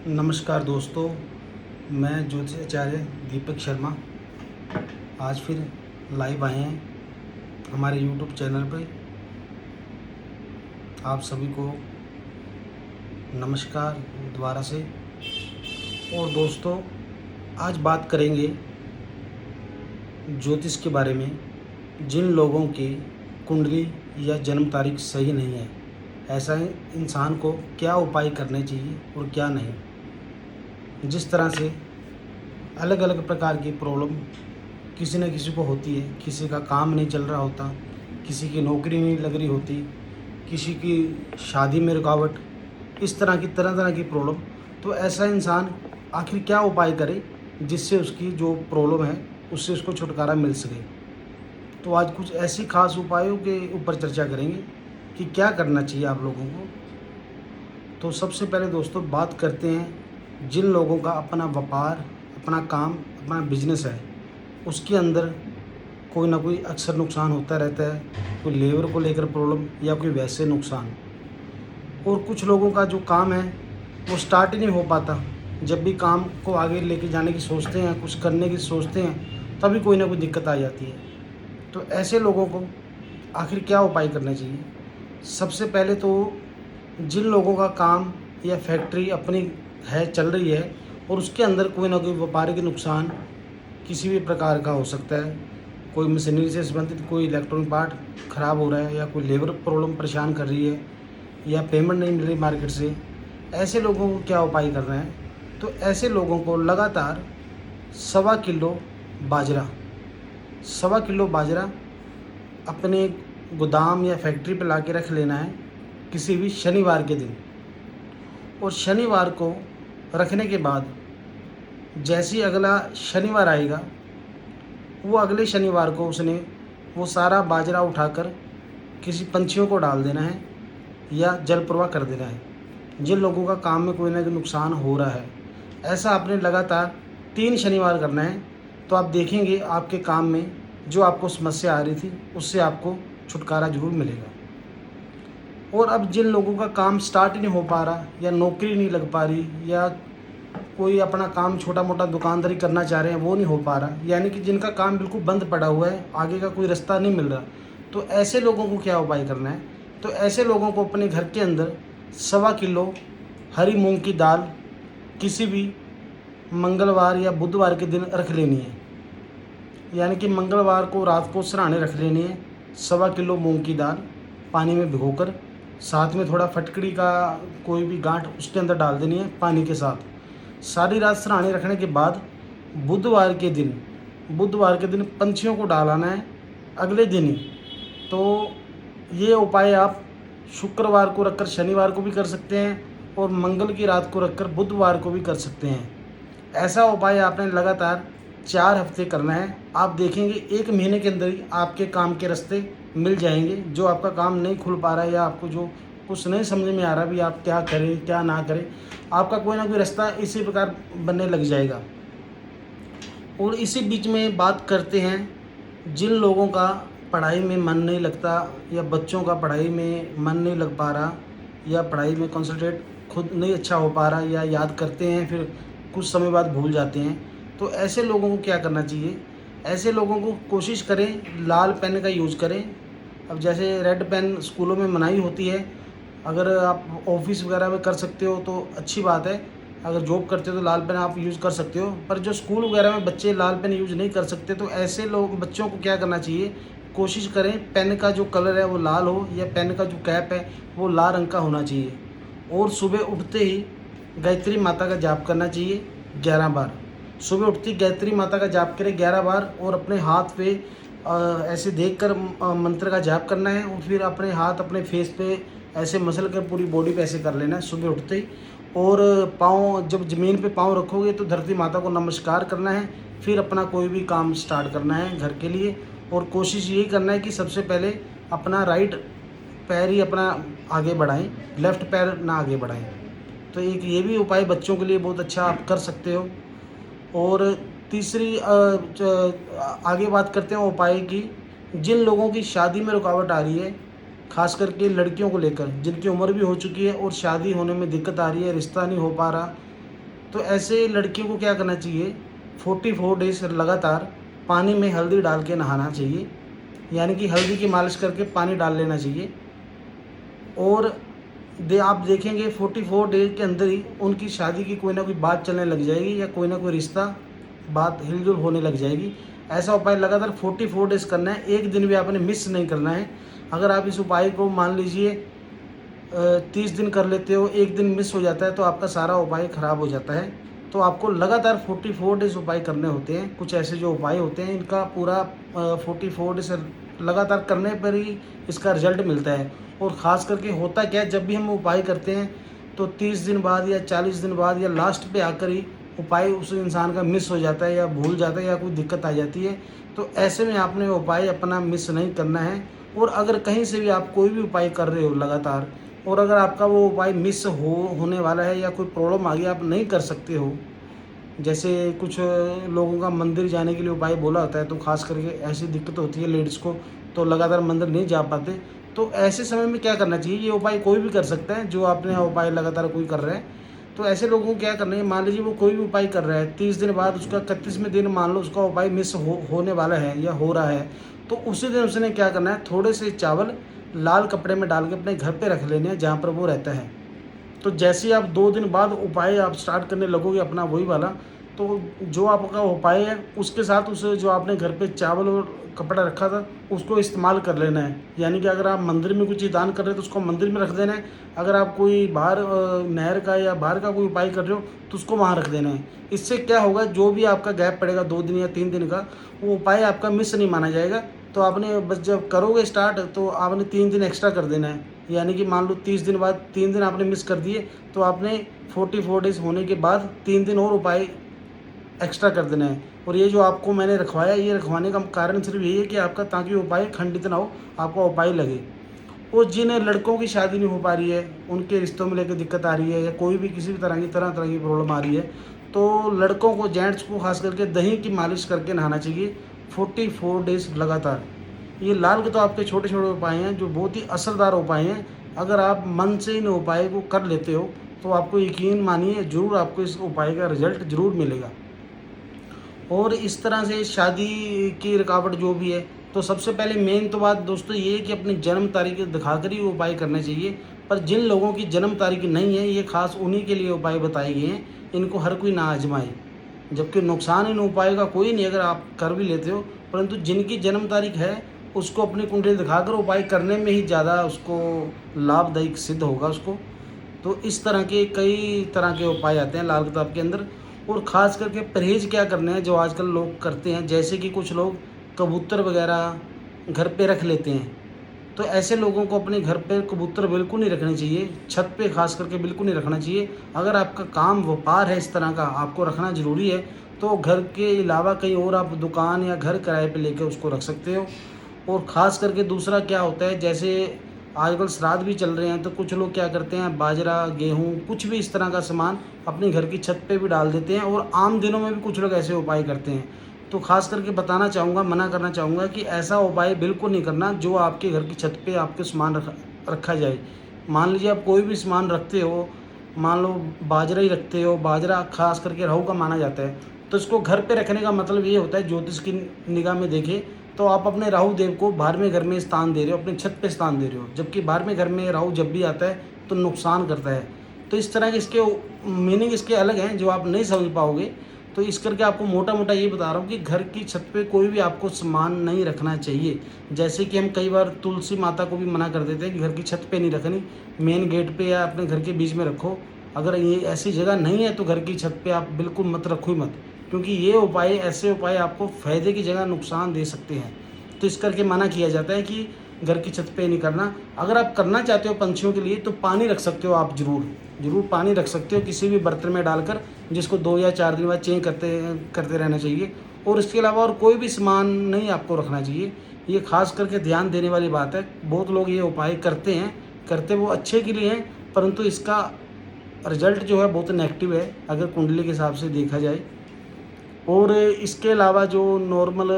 नमस्कार दोस्तों, मैं ज्योतिष आचार्य दीपक शर्मा आज फिर लाइव आए हैं हमारे यूट्यूब चैनल पर। आप सभी को नमस्कार दोबारा से। और दोस्तों, आज बात करेंगे ज्योतिष के बारे में। जिन लोगों की कुंडली या जन्म तारीख सही नहीं है, ऐसा इंसान को क्या उपाय करने चाहिए और क्या नहीं। जिस तरह से अलग अलग प्रकार की प्रॉब्लम किसी न किसी को होती है, किसी का काम नहीं चल रहा होता, किसी की नौकरी नहीं लग रही होती, किसी की शादी में रुकावट, इस तरह तरह की प्रॉब्लम। तो ऐसा इंसान आखिर क्या उपाय करे जिससे उसकी जो प्रॉब्लम है उससे उसको छुटकारा मिल सके। तो आज कुछ ऐसी खास उपायों के ऊपर चर्चा करेंगे कि क्या करना चाहिए आप लोगों को। तो सबसे पहले दोस्तों बात करते हैं जिन लोगों का अपना व्यापार, अपना काम, अपना बिजनेस है, उसके अंदर कोई ना कोई अक्सर नुकसान होता रहता है। कोई लेबर को लेकर प्रॉब्लम या कोई वैसे नुकसान। और कुछ लोगों का जो काम है वो स्टार्ट ही नहीं हो पाता। जब भी काम को आगे लेके जाने की सोचते हैं, कुछ करने की सोचते हैं, तभी कोई ना कोई दिक्कत आ जाती है। तो ऐसे लोगों को आखिर क्या उपाय करने चाहिए। सबसे पहले तो जिन लोगों का काम या फैक्ट्री अपनी है, चल रही है, और उसके अंदर कोई ना कोई व्यापारिक नुकसान किसी भी प्रकार का हो सकता है। कोई मशीनरी से संबंधित कोई इलेक्ट्रॉनिक पार्ट ख़राब हो रहा है, या कोई लेबर प्रॉब्लम परेशान कर रही है, या पेमेंट नहीं मिल रही मार्केट से। ऐसे लोगों को क्या उपाय करना है। तो ऐसे लोगों को लगातार 1.25 किलो बाजरा अपने गोदाम या फैक्ट्री पर ला के रख लेना है किसी भी शनिवार के दिन। और शनिवार को रखने के बाद जैसे ही अगला शनिवार आएगा, वो अगले शनिवार को उसने वो सारा बाजरा उठाकर किसी पंछियों को डाल देना है या जल प्रवाह कर देना है। जिन लोगों का काम में कोई ना कोई नुकसान हो रहा है, ऐसा आपने लगातार 3 शनिवार करना है। तो आप देखेंगे आपके काम में जो आपको समस्या आ रही थी उससे आपको छुटकारा जरूर मिलेगा। और अब जिन लोगों का काम स्टार्ट ही नहीं हो पा रहा, या नौकरी नहीं लग पा रही, या कोई अपना काम छोटा मोटा दुकानदारी करना चाह रहे हैं वो नहीं हो पा रहा, यानी कि जिनका काम बिल्कुल बंद पड़ा हुआ है, आगे का कोई रास्ता नहीं मिल रहा, तो ऐसे लोगों को क्या उपाय करना है। तो ऐसे लोगों को अपने घर के अंदर 1.25 किलो हरी मूंग की दाल किसी भी मंगलवार या बुधवार के दिन रख लेनी है। यानी कि मंगलवार को रात को सराहने रख लेनी है 1.25 किलो मूंग की दाल पानी में भिगोकर। साथ में थोड़ा फटकड़ी का कोई भी गांठ उसके अंदर डाल देनी है पानी के साथ। सारी रात सराहने रखने के बाद बुधवार के दिन पंछियों को डालाना है अगले दिन ही। तो ये उपाय आप शुक्रवार को रखकर शनिवार को भी कर सकते हैं, और मंगल की रात को रखकर बुधवार को भी कर सकते हैं। ऐसा उपाय आपने लगातार 4 हफ्ते करना है। आप देखेंगे 1 महीने के अंदर ही आपके काम के रास्ते मिल जाएंगे। जो आपका काम नहीं खुल पा रहा है, या आपको जो कुछ नहीं समझ में आ रहा भी आप क्या करें क्या ना करें, आपका कोई ना कोई रास्ता इसी प्रकार बनने लग जाएगा। और इसी बीच में बात करते हैं जिन लोगों का पढ़ाई में मन नहीं लगता, या बच्चों का पढ़ाई में मन नहीं लग पा रहा, या पढ़ाई में कंसंट्रेट खुद नहीं अच्छा हो पा रहा, या याद करते हैं फिर कुछ समय बाद भूल जाते हैं। तो ऐसे लोगों को क्या करना चाहिए। ऐसे लोगों को कोशिश करें लाल पेन का यूज़ करें। अब जैसे रेड पेन स्कूलों में मनाही होती है, अगर आप ऑफिस वगैरह में कर सकते हो तो अच्छी बात है। अगर जॉब करते हो तो लाल पेन आप यूज़ कर सकते हो। पर जो स्कूल वगैरह में बच्चे लाल पेन यूज़ नहीं कर सकते, तो ऐसे लोग बच्चों को क्या करना चाहिए, कोशिश करें पेन का जो कलर है वो लाल हो, या पेन का जो कैप है वो लाल रंग का होना चाहिए। और सुबह उठते ही गायत्री माता का जाप करना चाहिए 11 बार। सुबह उठती गायत्री माता का जाप करें 11 बार, और अपने हाथ पे ऐसे देखकर मंत्र का जाप करना है। और फिर अपने हाथ अपने फेस पे ऐसे मसल कर पूरी बॉडी पे ऐसे कर लेना है सुबह उठते ही। और पाँव जब ज़मीन पे पाँव रखोगे तो धरती माता को नमस्कार करना है। फिर अपना कोई भी काम स्टार्ट करना है घर के लिए। और कोशिश यही करना है कि सबसे पहले अपना राइट पैर ही अपना आगे बढ़ाएं, लेफ़्ट पैर ना आगे बढ़ाएं। तो एक ये भी उपाय बच्चों के लिए बहुत अच्छा आप कर सकते हो। और तीसरी आगे बात करते हैं उपाय की। जिन लोगों की शादी में रुकावट आ रही है, खास करके लड़कियों को लेकर, जिनकी उम्र भी हो चुकी है और शादी होने में दिक्कत आ रही है, रिश्ता नहीं हो पा रहा, तो ऐसे लड़कियों को क्या करना चाहिए, 44 डेज लगातार पानी में हल्दी डाल के नहाना चाहिए, यानी कि हल्दी की मालिश करके पानी डाल लेना चाहिए। और आप देखेंगे 44 डेज के अंदर ही उनकी शादी की कोई ना कोई बात चलने लग जाएगी, या कोई ना कोई रिश्ता बात हिलजुल होने लग जाएगी। ऐसा उपाय लगातार 44 डेज करना है, एक दिन भी आपने मिस नहीं करना है। अगर आप इस उपाय को मान लीजिए 30 दिन कर लेते हो, एक दिन मिस हो जाता है तो आपका सारा उपाय ख़राब हो जाता है। तो आपको लगातार 44 डेज उपाय करने होते हैं। कुछ ऐसे जो उपाय होते हैं इनका पूरा 44 डेज लगातार करने पर ही इसका रिजल्ट मिलता है। और ख़ास करके होता क्या है, जब भी हम उपाय करते हैं तो 30 दिन बाद या 40 दिन बाद या लास्ट पे आकर ही उपाय उस इंसान का मिस हो जाता है, या भूल जाता है, या कोई दिक्कत आ जाती है। तो ऐसे में आपने उपाय अपना मिस नहीं करना है। और अगर कहीं से भी आप कोई भी उपाय कर रहे हो लगातार, और अगर आपका वो उपाय मिस होने वाला है, या कोई प्रॉब्लम आ गई आप नहीं कर सकते हो, जैसे कुछ लोगों का मंदिर जाने के लिए उपाय बोला होता है, तो खास करके ऐसी दिक्कत होती है लेडीज़ को, तो लगातार मंदिर नहीं जा पाते। तो ऐसे समय में क्या करना चाहिए, ये उपाय कोई भी कर सकता है जो आपने उपाय लगातार कोई कर रहा है। तो ऐसे लोगों को क्या करना है, मान लीजिए वो कोई भी उपाय कर रहा है, 30 दिन बाद उसका 31वें दिन मान लो उसका उपाय मिस होने वाला है या हो रहा है, तो उसी दिन उसने क्या करना है, थोड़े से चावल लाल कपड़े में डाल के अपने घर पे रख लेने हैं जहाँ पर वो रहता है। तो जैसे ही आप 2 दिन बाद उपाय आप स्टार्ट करने लगोगे अपना वही वाला, तो जो आपका उपाय है उसके साथ उस जो आपने घर पे चावल और कपड़ा रखा था उसको इस्तेमाल कर लेना है। यानी कि अगर आप मंदिर में कुछ दान कर रहे हो तो उसको मंदिर में रख देना है। अगर आप कोई बाहर नहर का या बाहर का कोई उपाय कर रहे हो तो उसको वहाँ रख देना है। इससे क्या होगा, जो भी आपका गैप पड़ेगा 2 दिन या 3 दिन का, वो उपाय आपका मिस नहीं माना जाएगा। तो आपने बस जब करोगे स्टार्ट तो आपने 3 दिन एक्स्ट्रा कर देना है। यानी कि मान लो 30 दिन बाद 3 दिन आपने मिस कर दिए, तो आपने 44 डेज होने के बाद 3 दिन और उपाय एक्स्ट्रा कर देना है। और ये जो आपको मैंने रखवाया, ये रखवाने का कारण सिर्फ यही है कि आपका, ताकि उपाय खंडित ना हो, आपका उपाय लगे। और जिन लड़कों की शादी नहीं हो पा रही है, उनके रिश्तों में लेकर दिक्कत आ रही है, या कोई भी किसी भी तरह की प्रॉब्लम आ रही है, तो लड़कों को, जेंट्स को खास करके दही की मालिश करके नहाना चाहिए 44 डेज लगातार। ये लाल के तो आपके छोटे छोटे उपाय हैं जो बहुत ही असरदार उपाय हैं। अगर आप मन से इन उपाय को कर लेते हो तो आपको यकीन मानिए ज़रूर आपको इस उपाय का रिजल्ट ज़रूर मिलेगा। और इस तरह से शादी की रुकावट जो भी है, तो सबसे पहले मेन तो बात दोस्तों ये है कि अपनी जन्म तारीख दिखाकर ही उपाय करने चाहिए। पर जिन लोगों की जन्म तारीख नहीं है, ये खास उन्हीं के लिए उपाय बताए गए हैं, इनको हर कोई ना आजमाए। जबकि नुकसान इन उपायों का कोई नहीं अगर आप कर भी लेते हो, परंतु जिनकी जन्म तारीख है उसको अपनी कुंडली दिखाकर उपाय करने में ही ज़्यादा उसको लाभदायक सिद्ध होगा उसको। तो इस तरह के कई तरह के उपाय आते हैं लाल किताब के अंदर। और ख़ास करके परहेज़ क्या करने हैं जो आजकल लोग करते हैं, जैसे कि कुछ लोग कबूतर वगैरह घर पे रख लेते हैं। तो ऐसे लोगों को अपने घर पे कबूतर बिल्कुल नहीं रखने चाहिए, छत पे खास करके बिल्कुल नहीं रखना चाहिए। अगर आपका काम व्यापार है इस तरह का, आपको रखना ज़रूरी है, तो घर के अलावा कहीं और आप दुकान या घर किराए पे लेके उसको रख सकते हो। और ख़ास करके दूसरा क्या होता है, जैसे आजकल श्राद्ध भी चल रहे हैं, तो कुछ लोग क्या करते हैं, बाजरा, गेहूँ, कुछ भी इस तरह का सामान अपने घर की छत पे भी डाल देते हैं। और आम दिनों में भी कुछ लोग ऐसे उपाय करते हैं। तो ख़ास करके बताना चाहूँगा, मना करना चाहूँगा कि ऐसा उपाय बिल्कुल नहीं करना जो आपके घर की छत पे आपके सामान रखा जाए। मान लीजिए आप कोई भी सामान रखते हो, मान लो बाजरा ही रखते हो, बाजरा खास करके राहु का माना जाता है, तो इसको घर पे रखने का मतलब ये होता है, ज्योतिष की निगाह में देखें तो आप अपने राहु देव को बाहर में घर में स्थान दे रहे हो, अपने छत पे स्थान दे रहे हो, जबकि बाहर में घर में राहु जब भी आता है तो नुकसान करता है। तो इस तरह के इसके मीनिंग इसके अलग हैं जो आप नहीं समझ पाओगे। तो इस करके आपको मोटा मोटा ये बता रहा हूँ कि घर की छत पे कोई भी आपको सामान नहीं रखना चाहिए। जैसे कि हम कई बार तुलसी माता को भी मना कर देते हैं कि घर की छत पे नहीं रखनी, मेन गेट पे या अपने घर के बीच में रखो। अगर ये ऐसी जगह नहीं है तो घर की छत पे आप बिल्कुल मत रखो ही मत, क्योंकि ये उपाय, ऐसे उपाय आपको फ़ायदे की जगह नुकसान दे सकते हैं। तो इस करके मना किया जाता है कि घर की छत पे नहीं करना। अगर आप करना चाहते हो पंछियों के लिए तो पानी रख सकते हो, आप ज़रूर पानी रख सकते हो किसी भी बर्तन में डालकर, जिसको 2 या 4 दिन बाद चेंज करते रहना चाहिए। और इसके अलावा और कोई भी सामान नहीं आपको रखना चाहिए। ये खास करके ध्यान देने वाली बात है। बहुत लोग ये उपाय करते वो अच्छे के लिए हैं, परंतु इसका रिजल्ट जो है बहुत नेगेटिव है अगर कुंडली के हिसाब से देखा जाए। और इसके अलावा जो नॉर्मल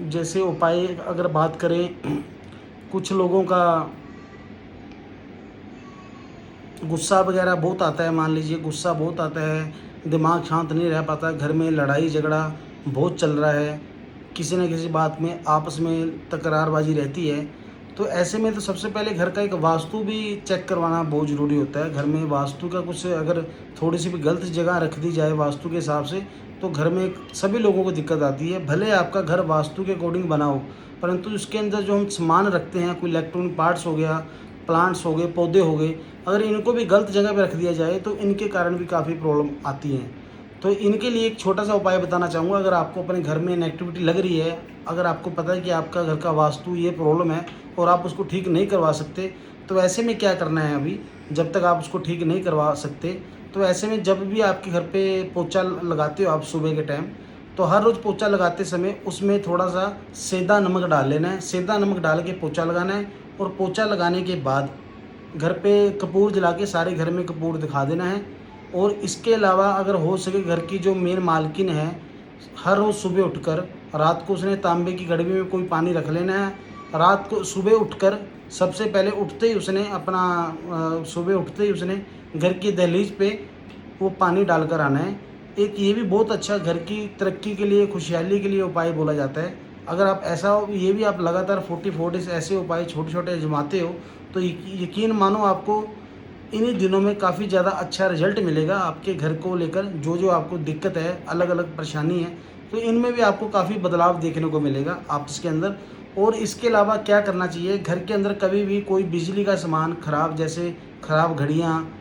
जैसे उपाय अगर बात करें, कुछ लोगों का गुस्सा वगैरह बहुत आता है, मान लीजिए गुस्सा बहुत आता है, दिमाग शांत नहीं रह पाता, घर में लड़ाई झगड़ा बहुत चल रहा है, किसी न किसी बात में आपस में तकरारबाजी रहती है, तो ऐसे में तो सबसे पहले घर का एक वास्तु भी चेक करवाना बहुत ज़रूरी होता है। घर में वास्तु का कुछ अगर थोड़ी सी भी गलत जगह रख दी जाए वास्तु के हिसाब से, तो घर में सभी लोगों को दिक्कत आती है। भले आपका घर वास्तु के अकॉर्डिंग बना हो, परंतु इसके अंदर जो हम सामान रखते हैं, कोई इलेक्ट्रॉनिक पार्ट्स हो गया, प्लांट्स हो गए, पौधे हो गए, अगर इनको भी गलत जगह पे रख दिया जाए तो इनके कारण भी काफ़ी प्रॉब्लम आती हैं। तो इनके लिए एक छोटा सा उपाय बताना चाहूँगा। अगर आपको अपने घर में नेगेटिविटी लग रही है, अगर आपको पता है कि आपका घर का वास्तु ये प्रॉब्लम है और आप उसको ठीक नहीं करवा सकते, तो ऐसे में क्या करना है अभी, जब तक आप उसको ठीक नहीं करवा सकते, तो ऐसे में जब भी आपके घर पे पोछा लगाते हो आप सुबह के टाइम, तो हर रोज़ पोछा लगाते समय उसमें थोड़ा सा सेंधा नमक डाल लेना है। सेंधा नमक डाल के पोछा लगाना है और पोछा लगाने के बाद घर पे कपूर जला के सारे घर में कपूर दिखा देना है। और इसके अलावा अगर हो सके घर की जो मेन मालकिन है, हर रोज़ सुबह उठकर रात को उसने तांबे की गड़बी में कोई पानी रख लेना है। रात को सुबह उठकर सबसे पहले उठते ही उसने सुबह उठते ही उसने घर की दहलीज पे वो पानी डालकर आना है। एक ये भी बहुत अच्छा घर की तरक्की के लिए, खुशहाली के लिए उपाय बोला जाता है। अगर आप ये भी आप लगातार 40 डेज़ ऐसे उपाय छोटे छोटे आजमाते हो, तो यकीन मानो आपको इन्हीं दिनों में काफ़ी ज़्यादा अच्छा रिजल्ट मिलेगा आपके घर को लेकर। जो जो आपको दिक्कत है, अलग अलग परेशानी है, तो इनमें भी आपको काफ़ी बदलाव देखने को मिलेगा आप इसके अंदर। और इसके अलावा क्या करना चाहिए, घर के अंदर कभी भी कोई बिजली का सामान ख़राब, जैसे ख़राब घड़ियाँ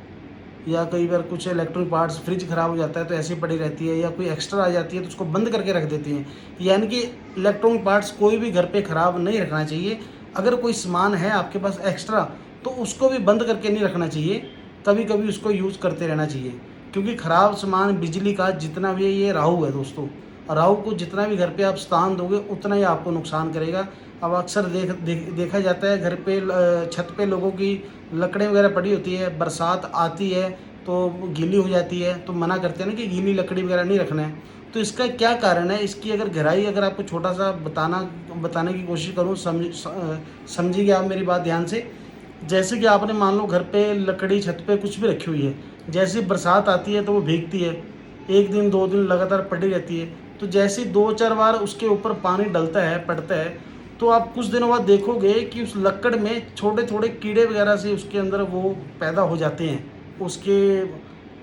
या कई बार कुछ इलेक्ट्रॉनिक पार्ट्स, फ्रिज ख़राब हो जाता है तो ऐसी पड़ी रहती है, या कोई एक्स्ट्रा आ जाती है तो उसको बंद करके रख देती हैं। यानी कि इलेक्ट्रॉनिक पार्ट्स कोई भी घर पे ख़राब नहीं रखना चाहिए। अगर कोई सामान है आपके पास एक्स्ट्रा, तो उसको भी बंद करके नहीं रखना चाहिए, कभी कभी उसको यूज़ करते रहना चाहिए। क्योंकि ख़राब सामान बिजली का जितना भी है, ये राहु है दोस्तों, राहु को जितना भी घर पे आप स्थान दोगे उतना ही आपको नुकसान करेगा। अब अक्सर देखा जाता है घर पे छत पे लोगों की लकड़ें वगैरह पड़ी होती है, बरसात आती है तो गीली हो जाती है, तो मना करते हैं ना कि गीली लकड़ी वगैरह नहीं रखना है। तो इसका क्या कारण है, इसकी अगर गहराई अगर आपको छोटा सा बताने की कोशिश करूँ, समझिए आप मेरी बात ध्यान से। जैसे कि आपने मान लो घर पे लकड़ी छत पे कुछ भी रखी हुई है, जैसे बरसात आती है तो वो भीगती है, 1 दिन 2 दिन लगातार पड़ी रहती है, तो जैसे 2-4 बार उसके ऊपर पानी डलता है, पड़ता है, तो आप कुछ दिनों बाद देखोगे कि उस लकड़ में छोटे छोटे कीड़े वगैरह से उसके अंदर वो पैदा हो जाते हैं। उसके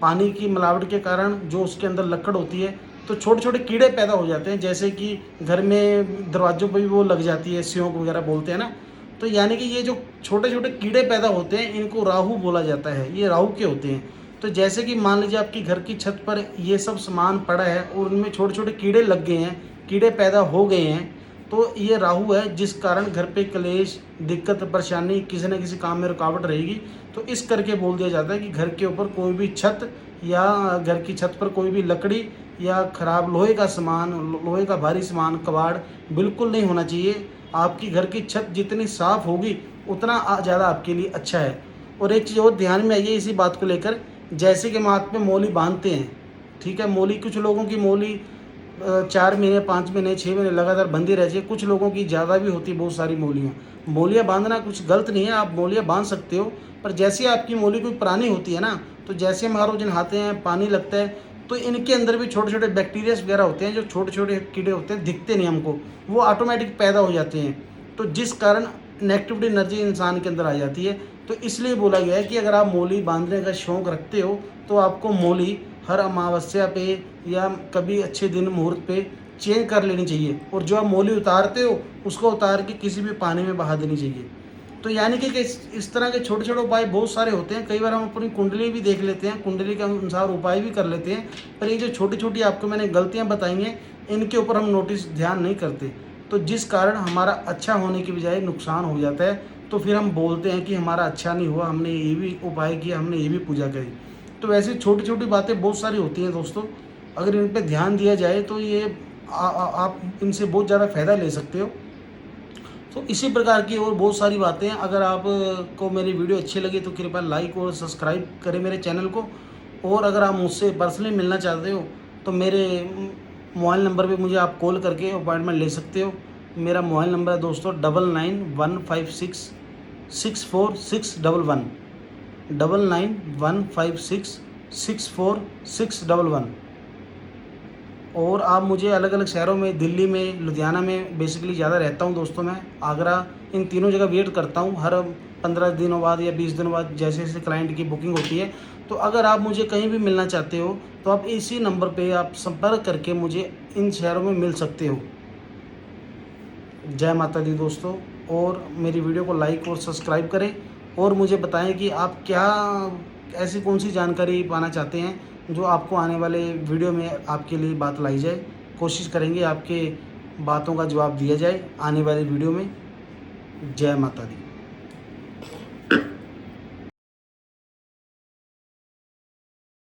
पानी की मिलावट के कारण जो उसके अंदर लकड़ होती है, तो छोटे छोटे कीड़े पैदा हो जाते हैं, जैसे कि घर में दरवाज़ों पर भी वो लग जाती है, सियोंक वगैरह बोलते हैं ना। तो यानी कि ये जो छोटे छोटे कीड़े पैदा होते हैं, इनको राहु बोला जाता है, ये राहु के होते हैं। तो जैसे कि मान लीजिए आपकी घर की छत पर ये सब सामान पड़ा है और उनमें छोटे छोटे कीड़े लग गए हैं, कीड़े पैदा हो गए हैं, तो ये राहु है, जिस कारण घर पे कलेश, दिक्कत, परेशानी, किसी न किसी काम में रुकावट रहेगी। तो इस करके बोल दिया जाता है कि घर के ऊपर कोई भी छत या घर की छत पर कोई भी लकड़ी या ख़राब लोहे का सामान, लोहे का भारी सामान, कबाड़ बिल्कुल नहीं होना चाहिए। आपकी घर की छत जितनी साफ़ होगी उतना ज़्यादा आपके लिए अच्छा है। और एक चीज़ और ध्यान में आइए इसी बात को लेकर, जैसे कि हम हाथ में मोली बांधते हैं, ठीक है, मोली कुछ लोगों की मोली 4 महीने, 5 महीने, 6 महीने लगातार बंधी रहती है, कुछ लोगों की ज़्यादा भी होती है, बहुत सारी मोलियाँ बांधना कुछ गलत नहीं है, आप मोलियाँ बांध सकते हो। पर जैसे आपकी मोली कोई पुरानी होती है ना, तो जैसे हम हर रोज नहाते हैं, पानी लगता है, तो इनके अंदर भी छोटे छोटे बैक्टीरियाज वगैरह होते हैं, जो छोटे छोटे कीड़े होते हैं, दिखते नहीं हमको, वो ऑटोमेटिक पैदा हो जाते हैं, तो जिस कारण नेगेटिविटी एनर्जी इंसान के अंदर आ जाती है। तो इसलिए बोला गया है कि अगर आप मोली बांधने का शौक़ रखते हो, तो आपको मोली हर अमावस्या पे या कभी अच्छे दिन मुहूर्त पे चेंज कर लेनी चाहिए, और जो आप मोली उतारते हो उसको उतार के किसी भी पानी में बहा देनी चाहिए। तो यानी कि इस तरह के छोटे छोटे उपाय बहुत सारे होते हैं। कई बार हम अपनी कुंडली भी देख लेते हैं, कुंडली के अनुसार उपाय भी कर लेते हैं, पर ये जो छोटी छोटी आपको मैंने गलतियाँ बताई हैं, इनके ऊपर हम ध्यान नहीं करते, तो जिस कारण हमारा अच्छा होने की बजाय नुकसान हो जाता है। तो फिर हम बोलते हैं कि हमारा अच्छा नहीं हुआ, हमने ये भी उपाय किया, हमने ये भी पूजा करी। तो वैसे छोटी छोटी बातें बहुत सारी होती हैं दोस्तों, अगर इन पे ध्यान दिया जाए तो ये आप इनसे बहुत ज़्यादा फ़ायदा ले सकते हो। तो इसी प्रकार की और बहुत सारी बातें हैं। अगर आप को मेरी वीडियो अच्छी लगी तो कृपया लाइक और सब्सक्राइब करें मेरे चैनल को। और अगर आप मुझसे पर्सनली मिलना चाहते हो तो मेरे मोबाइल नंबर पे मुझे आप कॉल करके अपॉइंटमेंट ले सकते हो। मेरा मोबाइल नंबर है दोस्तों 9915664611। 9915664611। और आप मुझे अलग अलग शहरों में, दिल्ली में, लुधियाना में बेसिकली ज़्यादा रहता हूँ दोस्तों मैं, आगरा, इन तीनों जगह वेट करता हूँ हर 15 दिनों बाद या 20 दिनों बाद, जैसे जैसे क्लाइंट की बुकिंग होती है। तो अगर आप मुझे कहीं भी मिलना चाहते हो तो आप इसी नंबर पे आप संपर्क करके मुझे इन शहरों में मिल सकते हो। जय माता दी दोस्तों। और मेरी वीडियो को लाइक और सब्सक्राइब करें और मुझे बताएं कि आप क्या ऐसी कौन सी जानकारी पाना चाहते हैं जो आपको आने वाले वीडियो में आपके लिए बात लाई जाए। कोशिश करेंगे आपके बातों का जवाब दिया जाए आने वाले वीडियो में। जय माता दी।